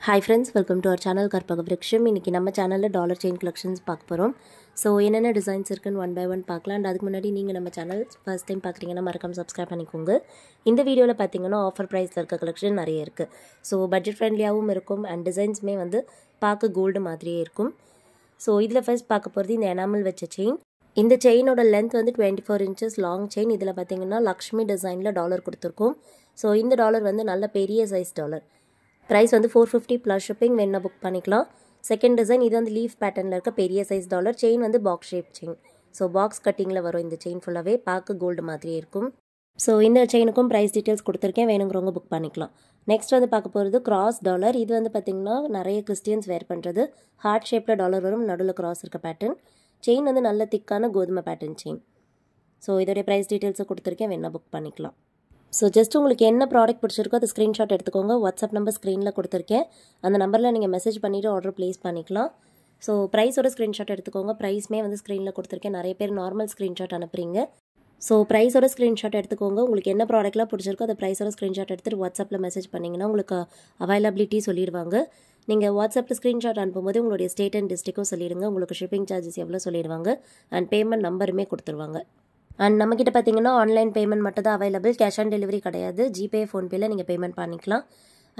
Hi friends, welcome to our channel Karpaga Vriksham. இன்னைக்கு நம்ம சேனல்ல டாலர் செயின் கலெக்ஷன்ஸ் பார்க்க போறோம். ஸோ என்னென்ன டிசைன்ஸ் இருக்குன்னு ஒன் பை ஒன் பார்க்கலாம். அண்ட் அதுக்கு முன்னாடி நீங்கள் நம்ம சேனல் ஃபர்ஸ்ட் டைம் பார்க்குறீங்கன்னா மறக்காம சப்ஸ்கிரைப் பண்ணிக்கோங்க. இந்த வீடியோவில் பார்த்தீங்கன்னா ஆஃபர் ப்ரைஸில் இருக்க கலெக்ஷன் நிறைய இருக்குது. ஸோ பட்ஜெட் ஃப்ரெண்ட்லியாகவும் இருக்கும் அண்ட் டிசைன்ஸுமே வந்து பார்க்க கோல்டு மாதிரியே இருக்கும். ஸோ இதில் ஃபர்ஸ்ட் பார்க்க போகிறது இந்த எனாமல் வச்ச செயின். இந்த செயினோட லென்த் வந்து 24 inches லாங் செயின். இதில் பார்த்தீங்கன்னா லக்ஷ்மி டிசைனில் டாலர் கொடுத்துருக்கோம். ஸோ இந்த டாலர் வந்து நல்ல பெரிய சைஸ் டாலர். ப்ரைஸ் வந்து 450 ப்ளஸ் ஷிப்பிங் வேணா புக் பண்ணிக்கலாம். செகண்ட் டிசைன் இது வந்து லீஃப் பேட்டர்னில் இருக்க பெரிய சைஸ் டாலர். செயின் வந்து box shape chain. So box கட்டிங்கில் வரும் இந்த செயின் ஃபுல்லாகவே பார்க்க கோல்டு மாதிரியே இருக்கும். ஸோ இந்த செயினுக்கும் ப்ரைஸ் டீட்டெயில்ஸ் கொடுத்துருக்கேன், வேணுங்கிறவங்க புக் பண்ணிக்கலாம். நெக்ஸ்ட் வந்து பார்க்க போகிறது கிராஸ் டாலர். இது வந்து பார்த்திங்கன்னா நிறைய கிறிஸ்டியன்ஸ் வேர் பண்ணுறது. ஹார்ட் ஷேப்பில் டாலர் வரும், நடுவில் கிராஸ் இருக்க பேட்டர்ன். செயின் வந்து நல்ல திக்கான கோதுமை பேட்டர்ன் செயின். ஸோ இதோடைய ப்ரைஸ் டீட்டெயில்ஸை கொடுத்துருக்கேன், வேணா புக் பண்ணிக்கலாம். ஸோ ஜஸ்ட் உங்களுக்கு என்ன ப்ராடக்ட் பிடிச்சிருக்கோ அது ஸ்க்ரீன்ஷாட் எடுத்துக்கோங்க. வாட்ஸ்அப் நம்பர் ஸ்க்ரீனில் கொடுத்துருக்கேன். அந்த நம்பரில் நீங்கள் மெசேஜ் பண்ணிவிட்டு ஆர்டர் ப்ளேஸ் பண்ணிக்கலாம். ஸோ ப்ரைஸோட ஸ்க்ரீன்ஷாட் எடுத்துக்கோங்க. ப்ரைஸ்மே வந்து ஸ்க்ரீனில் கொடுத்துருக்கேன். நிறைய பேர் நார்மல் ஸ்க்ரீன்ஷாட் அனுப்புறீங்க. ஸோ ப்ரைஸோட ஸ்க்ரீன்ஷாட் எடுத்துக்கோங்க. உங்களுக்கு என்ன ப்ராடக்ட்லாம் பிடிச்சிருக்கோ அந்த ப்ரைஸோட ஸ்க்ரீன்ஷாட் எடுத்துகிட்டு வாட்ஸ்அப்பில் மெசேஜ் பண்ணிங்கன்னா உங்களுக்கு அவைலபிலிட்டி சொல்லிடுவாங்க. நீங்கள் வாட்ஸ்அப்பில் ஸ்க்ரீன்ஷாட் அனுப்பும்போது உங்களுடைய ஸ்டேட் அண்ட் டிஸ்ட்ரிக்டும் சொல்லிடுங்க. உங்களுக்கு ஷிப்பிங் சார்ஜஸ் எவ்வளோ சொல்லிடுவாங்க அண்ட் பேமெண்ட் நம்பருமே கொடுத்துருவாங்க. அண்ட் நம்மக்கிட்ட பார்த்தீங்கன்னா ஆன்லைன் பேமெண்ட் மட்டும் தான் அவைலபிள், கேஷ் ஆன் டெலிவரி கிடையாது. ஜிபே ஃபோன்பேயில் நீங்கள் பேமெண்ட் பண்ணிக்கலாம்.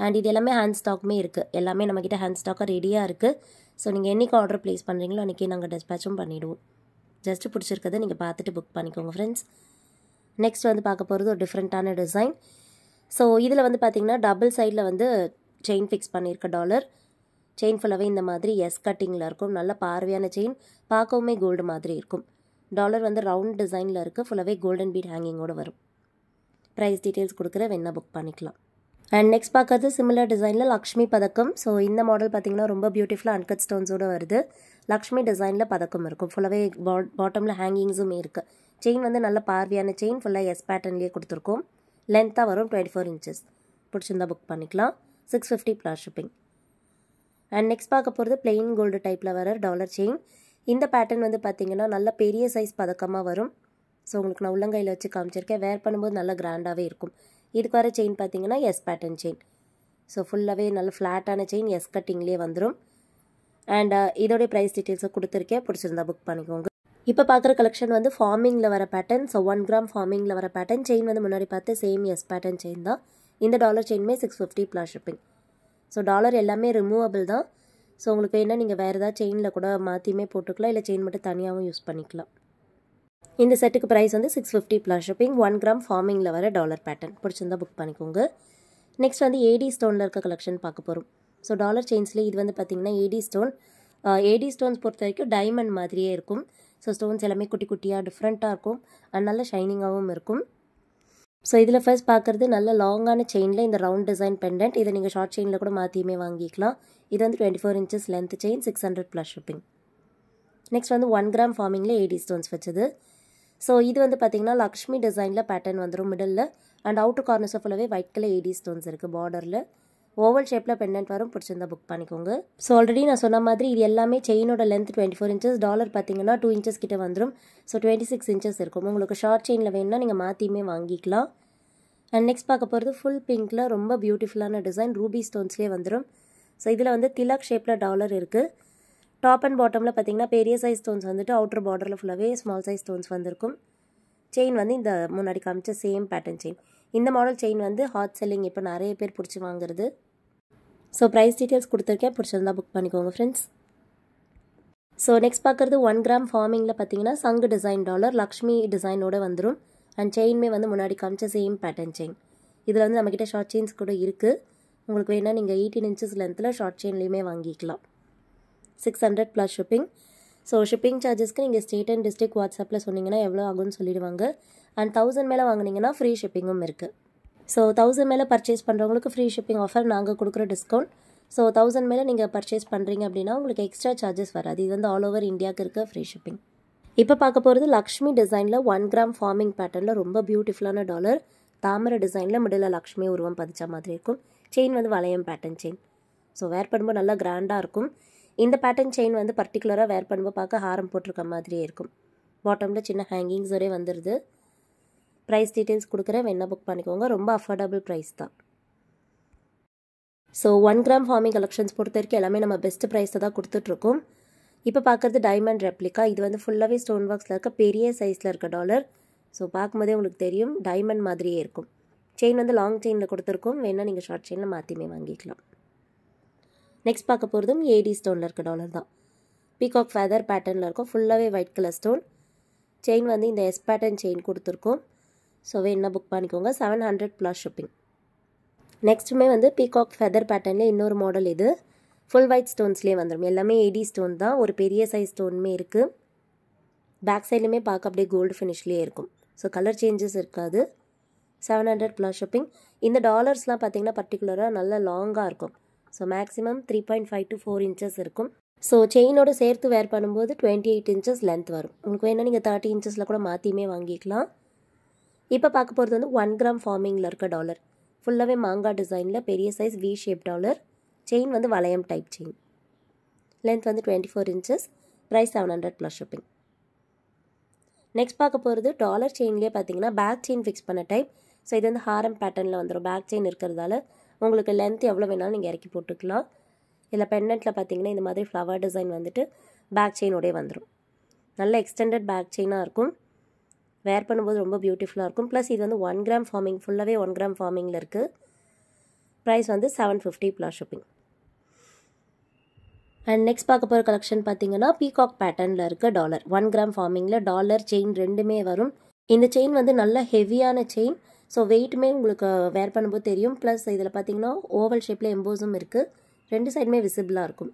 அண்ட் இது எல்லாமே ஹேண்ட் ஸ்டாக்குமே இருக்குது. எல்லாமே நம்மக்கிட்ட ஹேண்ட் ஸ்டாக்காக ரெடியாக இருக்குது. ஸோ நீங்கள் என்றைக்கு ஆர்டர் ப்ளேஸ் பண்ணுறீங்களோ அன்றைக்கி நாங்கள் டிஸ்பேச்சும் பண்ணிவிடுவோம். ஜஸ்ட்டு பிடிச்சிருக்கதை நீங்கள் பார்த்துட்டு புக் பண்ணிக்கோங்க ஃப்ரெண்ட்ஸ். நெக்ஸ்ட் வந்து பார்க்க போகிறது ஒரு டிஃப்ரெண்ட்டான டிசைன். ஸோ இதில் வந்து பார்த்திங்கன்னா டபுள் சைடில் வந்து செயின் ஃபிக்ஸ் பண்ணியிருக்க டாலர். செயின் ஃபுல்லாகவே இந்த மாதிரி எஸ் கட்டிங்கில் இருக்கும். நல்ல பார்வையான செயின், பார்க்கவுமே கோல்டு மாதிரி இருக்கும். டாலர் வந்து ரவுண்ட் டிசைனில் இருக்குது. ஃபுல்லாகவே கோல்டன் பீட் ஹேங்கிங்கோடு வரும். ப்ரைஸ் டீட்டெயில்ஸ் கொடுக்குற வேணா புக் பண்ணிக்கலாம். அண்ட் நெக்ஸ்ட் பார்க்கறது சிமிலர் டிசைனில் லக்ஷ்மி பதக்கம். ஸோ இந்த மாடல் பார்த்திங்கன்னா ரொம்ப பியூட்டிஃபுல்லாக அன்கட் ஸ்டோன்ஸோடு வருது. லக்ஷ்மி டிசைனில் பதக்கம் இருக்கும். ஃபுல்லாகவே பாட்டமில் ஹேங்கிங்ஸுமே இருக்குது. செயின் வந்து நல்ல பார்வையான செயின், ஃபுல்லாக எஸ் பேட்டர்ன்லேயே கொடுத்துருக்கோம். லென்த்தாக வரும் 24 inches. பிடிச்சிருந்தா புக் பண்ணிக்கலாம். 650 ப்ளஸ் ஷிப்பிங். அண்ட் நெக்ஸ்ட் பார்க்க போகிறது பிளெயின் கோல்டு டைப்பில் வர டாலர் செயின். இந்த பேட்டர்ன் வந்து பார்த்திங்கன்னா நல்ல பெரிய சைஸ் பதக்கமாக வரும். ஸோ உங்களுக்கு நான் உள்ளங்கையில் வச்சு காமிச்சிருக்கேன். வேர் பண்ணும்போது நல்ல கிராண்டாகவே இருக்கும். இதுக்கு வர செயின் பார்த்திங்கன்னா எஸ் பேட்டர்ன் செயின். ஸோ ஃபுல்லாகவே நல்ல ஃப்ளாட்டான செயின், எஸ் கட்டிங்லேயே வந்துடும். அண்ட் இதோடைய ப்ரைஸ் டீட்டெயில்ஸை கொடுத்துருக்கேன், பிடிச்சிருந்தா புக் பண்ணிக்கோங்க. இப்போ பார்க்குற கலெக்ஷன் வந்து ஃபார்மிங்கில் வர பேட்டர்ன். ஸோ 1 gram ஃபார்மிங்கில் வர பேட்டர்ன். செயின் வந்து முன்னாடி பார்த்து சேம் எஸ் பேட்டர்ன் செயின் தான். இந்த டாலர் செயினுமே 650 ப்ளஸ் ஷிப்பிங். ஸோ டாலர் எல்லாமே ரிமூவபிள் தான். ஸோ உங்களுக்கு வேணால் நீங்கள் வேறு ஏதாவது செயினில் கூட மாற்றியுமே போட்டுக்கலாம், இல்லை செயின் மட்டும் தனியாகவும் யூஸ் பண்ணிக்கலாம். இந்த செட்டுக்கு ப்ரைஸ் வந்து 650 ப்ளஸ் ஷிப்பிங். 1 gram ஃபார்மிங்கில் வர டாலர் பேட்டர்ன். பிடிச்சிருந்தா புக் பண்ணிக்கோங்க. நெக்ஸ்ட் வந்து ஏடி ஸ்டோனில் இருக்க கலெக்ஷன் பார்க்க போகிறோம். ஸோ டாலர் செயின்ஸ்லேயே இது வந்து பார்த்திங்கன்னா ஏடி ஸ்டோன். ஏடி ஸ்டோன்ஸ் பொறுத்த வரைக்கும் டைமண்ட் மாதிரியே இருக்கும். ஸோ ஸ்டோன்ஸ் எல்லாமே குட்டி குட்டியாக டிஃப்ரெண்ட்டாக இருக்கும் அண்ட் நல்ல ஷைனிங்காகவும் இருக்கும். ஸோ இதில் ஃபர்ஸ்ட் பார்க்குறது நல்ல லாங்கான செயினில் இந்த ரவுண்ட் டிசைன் பெண்டன்ட். இதை நீங்கள் ஷார்ட் செயினில் கூட மாற்றியுமே வாங்கிக்கலாம். இது வந்து 24 inches length chain, 600 plus shipping. Next வந்து 1 gram ஃபார்மிங்கில் ஏடி ஸ்டோன்ஸ் வச்சது. ஸோ இது வந்து பார்த்திங்கன்னா லக்ஷ்மி டிசைனில் பேட்டர்ன் வந்துடும் மிடில். அண்ட் அவுட்டர் கார்னர்ஸ் ஃபுல்லாகவே ஒயிட் கலர் ஏடி ஸ்டோன்ஸ் இருக்குது. பார்டரில் ஓவல் ஷேப்பில் பெண்டன்ட் வரும். பிடிச்சிருந்தா புக் பண்ணிக்கோங்க. ஸோ ஆல்ரெடி நான் சொன்ன மாதிரி இது எல்லாமே செயினோட லென்த் 24 inches. டாலர் பார்த்திங்கன்னா 2 inches கிட்ட வந்துடும். ஸோ 26 inches இருக்கும். உங்களுக்கு ஷார்ட் செயினில் வேணும்னா நீங்கள் மாற்றியுமே வாங்கிக்கலாம். அண்ட் நெக்ஸ்ட் பார்க்க போகிறது ஃபுல் பிங்க்கில் ரொம்ப பியூட்டிஃபுல்லான டிசைன். ரூபி ஸ்டோன்ஸ்லேயே வந்துடும். ஸோ இதில் வந்து திலக் ஷேப்பில் டாலர் இருக்குது. டாப் அண்ட் பாட்டமில் பார்த்திங்கன்னா பெரிய சைஸ் ஸ்டோன்ஸ் வந்துட்டு அவுட்டர் பார்டரில் ஃபுல்லாகவே ஸ்மால் சைஸ் ஸ்டோன்ஸ் வந்திருக்கும். செயின் வந்து இந்த முன்னாடி காமிச்ச சேம் பேட்டர்ன் செயின். இந்த மாடல் செயின் வந்து ஹாட் செல்லிங், இப்போ நிறைய பேர் பிடிச்சி வாங்குறது. ஸோ ப்ரைஸ் டீட்டெயில்ஸ் கொடுத்துருக்கேன், பிடிச்சிருந்தா புக் பண்ணிக்கோங்க ஃப்ரெண்ட்ஸ். ஸோ நெக்ஸ்ட் பார்க்குறது 1 gram ஃபார்மிங்கில் பார்த்திங்கன்னா சங்கு டிசைன் டாலர் லக்ஷ்மி டிசைனோடு வந்துடும். அண்ட் செயின்மே வந்து முன்னாடி காமிச்ச சேம் பேட்டர்ன் செயின். இதில் வந்து நம்மக்கிட்ட ஷார்ட் செயின்ஸ் கூட இருக்குது. உங்களுக்கு வேணால் நீங்கள் 18 inches லென்த்தில் ஷார்ட் செயின்லேயுமே வாங்கிக்கலாம். 600 ப்ளஸ் ஷிப்பிங். ஸோ ஷிப்பிங் சார்ஜஸ்க்கு நீங்கள் ஸ்டேட் அண்ட் டிஸ்ட்ரிக்ட் வாட்ஸ்அப்பில் சொன்னீங்கன்னா எவ்வளோ ஆகும்னு சொல்லிடுவாங்க. அண்ட் 1000 மேலே வாங்கினீங்கன்னா ஃப்ரீ ஷிப்பிங்கும் இருக்குது. ஸோ 1000 மேலே பர்ச்சேஸ் பண்ணுறவங்களுக்கு ஃப்ரீ ஷிப்பிங் ஆஃபர் நாங்கள் கொடுக்குற டிஸ்கவுண்ட். ஸோ 1000 மேலே நீங்கள் பர்ச்சேஸ் பண்ணுறீங்க அப்படின்னா உங்களுக்கு எக்ஸ்ட்ரா சார்ஜஸ் வராது. இது வந்து ஆல் ஓவர் இந்தியாவுக்கு இருக்க ஃப்ரீ ஷிப்பிங். இப்போ பார்க்க போகிறது லக்ஷ்மி டிசைனில் 1 gram ஃபார்மிங் பேட்டர்னில் ரொம்ப பியூட்டிஃபுல்லான டாலர். தாமரை டிசைனில் மிடில் லக்ஷ்மி உருவம் பதிச்ச மாதிரி இருக்கும். செயின் வந்து வளையம் பேட்டர்ன் செயின். ஸோ வேர் பண்ணும்போது நல்லா கிராண்டாக இருக்கும். இந்த பேட்டர்ன் செயின் வந்து பர்டிகுலராக வேர் பண்ணும்போது பார்க்க ஹாரம் போட்டிருக்க மாதிரியே இருக்கும். பாட்டமில் சின்ன ஹேங்கிங்ஸ் ஒரே வந்துடுது. ப்ரைஸ் டீட்டெயில்ஸ் கொடுக்குறேன், வேணா புக் பண்ணிக்கோங்க. ரொம்ப அஃபோர்டபுள் ப்ரைஸ் தான். ஸோ 1 கிராம் ஃபார்மிங் கலெக்ஷன்ஸ் பொறுத்த வரைக்கும் எல்லாமே நம்ம பெஸ்ட் ப்ரைஸை தான் கொடுத்துட்ருக்கோம். இப்போ பார்க்குறது டைமண்ட் ரெப்ளிகா. இது வந்து ஃபுல்லாகவே ஸ்டோன் ஒர்க்ஸில் இருக்க பெரிய சைஸில் இருக்க டாலர். ஸோ பார்க்கும்போதே உங்களுக்கு தெரியும் டைமண்ட் மாதிரியே இருக்கும். செயின் வந்து லாங் செயினில் கொடுத்துருக்கோம், வேணால் நீங்கள் ஷார்ட் செயினில் மாற்றியுமே வாங்கிக்கலாம். நெக்ஸ்ட் பார்க்க போகிறதும் ஏடி ஸ்டோனில் இருக்க டாலர் தான். பீகாக் ஃபெதர் பேட்டர்னில் இருக்கும், ஃபுல்லாகவே ஒயிட் கலர் ஸ்டோன். செயின் வந்து இந்த எஸ் பேட்டர்ன் செயின் கொடுத்துருக்கோம். ஸோ வேணா புக் பண்ணிக்கோங்க. 700 + ஷிப்பிங். நெக்ஸ்ட்டுமே வந்து பீகாக் ஃபெதர் பேட்டர்னில் இன்னொரு மாடல். இது ஃபுல் ஒயிட் ஸ்டோன்ஸ்லேயே வந்துடும். எல்லாமே ஏடி ஸ்டோன் தான், ஒரு பெரிய சைஸ் ஸ்டோனுமே இருக்குது. பேக் சைட்லையுமே பார்க்க அப்படியே கோல்டு ஃபினிஷ்லேயே இருக்கும். ஸோ கலர் சேஞ்சஸ் இருக்காது. 700 + ஷிப்பிங். இந்த டாலர்ஸ்லாம் பார்த்தீங்கன்னா பர்டிகுலராக நல்லா லாங்காக இருக்கும். ஸோ மேக்ஸிமம் 3.5 to 4 இன்ச்சஸ் இருக்கும். ஸோ செயினோட சேர்த்து வேர் பண்ணும்போது 28 இன்ச்சஸ் லென்த் வரும். உங்களுக்கு வேணால் நீங்கள் 30 இன்ச்சஸில் கூட மாற்றியுமே வாங்கிக்கலாம். இப்போ பார்க்க போகிறது வந்து 1 கிராம் ஃபார்மிங்கில் இருக்க டாலர். ஃபுல்லாகவே மாங்காய் டிசைனில் பெரிய size we shape dollar. Chain வந்து வளையம் டைப் செயின். லென்த் வந்து 24 இன்ச்சஸ். Price 700 + shipping. நெக்ஸ்ட் பார்க்க போகிறது டாலர் செயின்லேயே பார்த்தீங்கன்னா பேக் செயின் ஃபிக்ஸ் பண்ண டைப். ஸோ இது வந்து ஹாரம் பேட்டர்னில் வந்துடும். பேக் செயின் இருக்கிறதால உங்களுக்கு லென்த் எவ்வளோ வேணாலும் நீங்கள் இறக்கி போட்டுக்கலாம். இதில் பெண்டன்ட்டில் பார்த்தீங்கன்னா இந்த மாதிரி ஃப்ளவர் டிசைன் வந்துட்டு பேக் செயினோடே வந்துடும். நல்ல எக்ஸ்டெண்டட் பேக் செயினாக இருக்கும். வேர் பண்ணும்போது ரொம்ப பியூட்டிஃபுல்லாக இருக்கும். ப்ளஸ் இது வந்து 1 கிராம் ஃபார்மிங், ஃபுல்லாகவே 1 கிராம் ஃபார்மிங்கில் இருக்குது. ப்ரைஸ் வந்து 750 + ஷிப்பிங். அண்ட் நெக்ஸ்ட் பார்க்க போகிற கலெக்ஷன் பார்த்தீங்கன்னா பீகாக் பேட்டர்னில் இருக்க டாலர். 1 கிராம் ஃபார்மிங்கில் டாலர் செயின் ரெண்டுமே வரும். இந்த செயின் வந்து நல்ல ஹெவியான செயின். ஸோ வெயிட்டுமே உங்களுக்கு வேர் பண்ணும்போது தெரியும். ப்ளஸ் இதில் பார்த்தீங்கன்னா ஓவல் ஷேப்பில் எம்போஸும் இருக்குது. ரெண்டு சைடுமே விசிபிளாக இருக்கும்.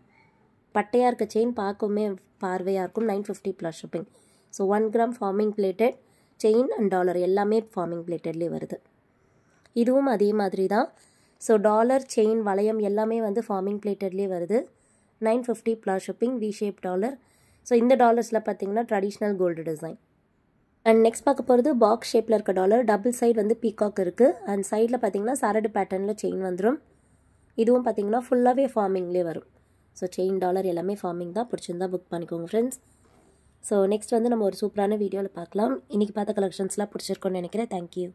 பட்டையாக இருக்க செயின் பார்க்கவுமே பார்வையாக இருக்கும். 950 + shipping. So 1 gram farming plated chain and dollar எல்லாமே ஃபார்மிங் பிளேட்டட்லேயே வருது. இதுவும் அதே மாதிரி தான். ஸோ டாலர் செயின் வளையம் எல்லாமே வந்து ஃபார்மிங் பிளேட்டட்லேயே வருது. 950 + shipping. V shape dollar. So இந்த டாலர்ஸில் பார்த்தீங்கன்னா traditional gold design. And next பார்க்க போகிறது பாக்ஸ் ஷேப்பில் இருக்க டாலர். டபுள் சைடு வந்து பீகாக் இருக்குது. அண்ட் சைடில் பார்த்தீங்கன்னா சரடு பேட்டர்னில் செயின் வந்துடும். இதுவும் பார்த்தீங்கன்னா ஃபுல்லாகவே ஃபார்மிங்லேயே வரும். ஸோ செயின் டாலர் எல்லாமே ஃபார்மிங் தான். பிடிச்சிருந்தா புக் பண்ணிக்கோங்க ஃப்ரெண்ட்ஸ். ஸோ நெக்ஸ்ட் வந்து நம்ம ஒரு சூப்பரான வீடியோவில் பார்க்கலாம். இன்றைக்கி பார்த்த கலெக்ஷன்ஸ்லாம் பிடிச்சிருக்கோன்னு நினைக்கிறேன். தேங்க்யூ.